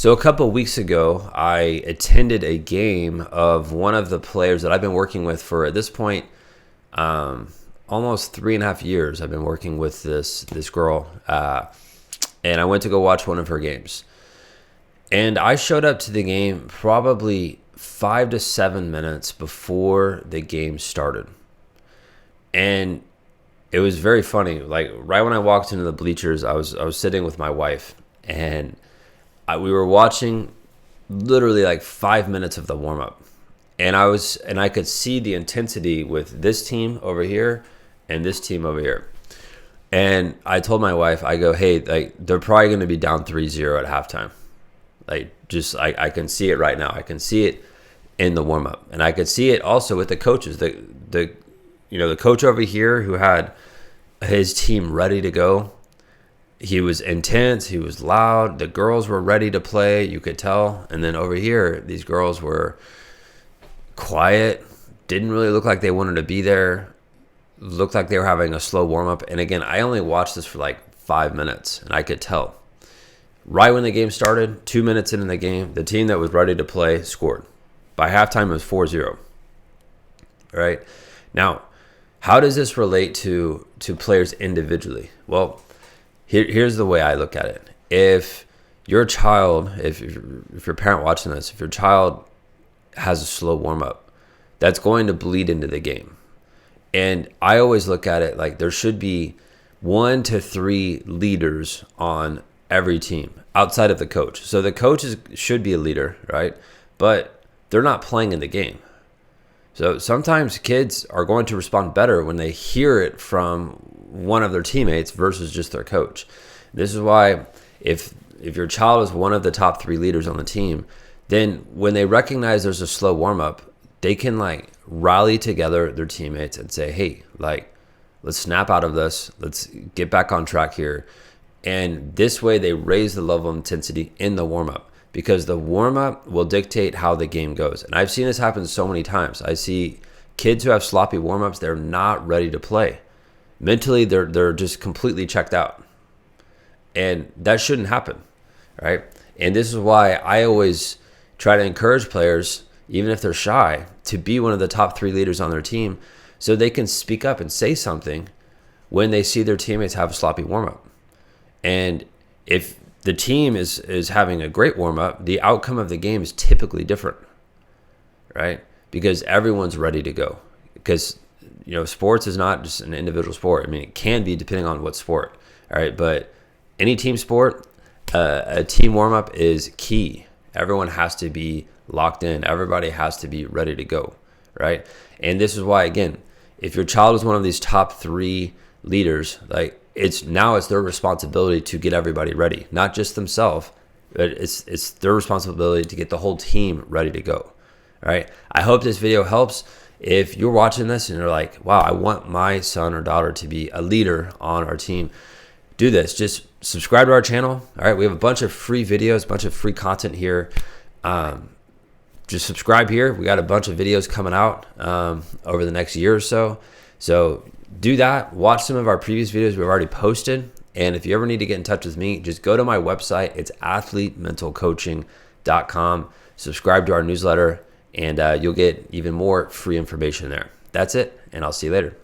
So a couple of weeks ago, I attended a game of one of the players that I've been working with for, at this point, almost 3.5 years. I've been working with this girl, and I went to go watch one of her games. And I showed up to the game probably 5 to 7 minutes before the game started. And it was very funny. Like right when I walked into the bleachers, I was sitting with my wife, and we were watching literally like 5 minutes of the warm up, and I could see the intensity with this team over here and this team over here. And I told my wife, I go, hey, like they're probably going to be down 3-0 at halftime. Like just I can see it right now. I can see it in the warm up, and I could see it also with the coaches. The coach over here who had his team ready to go. He was intense. He was loud. The girls were ready to play. You could tell. And then over here, these girls were quiet. Didn't really look like they wanted to be there. Looked like they were having a slow warm up. And again, I only watched this for like 5 minutes, and I could tell. Right when the game started, 2 minutes into the game, the team that was ready to play scored. By halftime, it was 4-0. All right. Now, how does this relate to players individually? Well, here's the way I look at it. If your child, if you're a parent watching this, if your child has a slow warm up, that's going to bleed into the game. And I always look at it like there should be 1 to 3 leaders on every team outside of the coach. So the coach should be a leader, right? But they're not playing in the game. So sometimes kids are going to respond better when they hear it from one of their teammates versus just their coach. This is why if your child is one of the top 3 leaders on the team, then when they recognize there's a slow warm-up, they can like rally together their teammates and say, hey, like, let's snap out of this. Let's get back on track here. And this way they raise the level of intensity in the warm-up, because the warm-up will dictate how the game goes. And I've seen this happen so many times. I see kids who have sloppy warm-ups, they're not ready to play. Mentally, they're just completely checked out. And that shouldn't happen, right? And this is why I always try to encourage players, even if they're shy, to be one of the top 3 leaders on their team so they can speak up and say something when they see their teammates have a sloppy warm-up. And if the team is having a great warm-up, the outcome of the game is typically different, right? Because everyone's ready to go. Because, sports is not just an individual sport. I mean, it can be depending on what sport, all right? But any team sport, a team warm-up is key. Everyone has to be locked in. Everybody has to be ready to go, right? And this is why, again, if your child is one of these top 3 leaders, like it's their responsibility to get everybody ready, not just themselves, but it's their responsibility to get the whole team ready to go. All right. I hope this video helps. If you're watching this and you're like, wow, I want my son or daughter to be a leader on our team, do this. Just subscribe to our channel. All right. We have a bunch of free videos, a bunch of free content here. Just subscribe here. We got a bunch of videos coming out over the next year or so. So do that. Watch some of our previous videos we've already posted. And if you ever need to get in touch with me, just go to my website. It's athletementalcoaching.com. Subscribe to our newsletter, and you'll get even more free information there. That's it, and I'll see you later.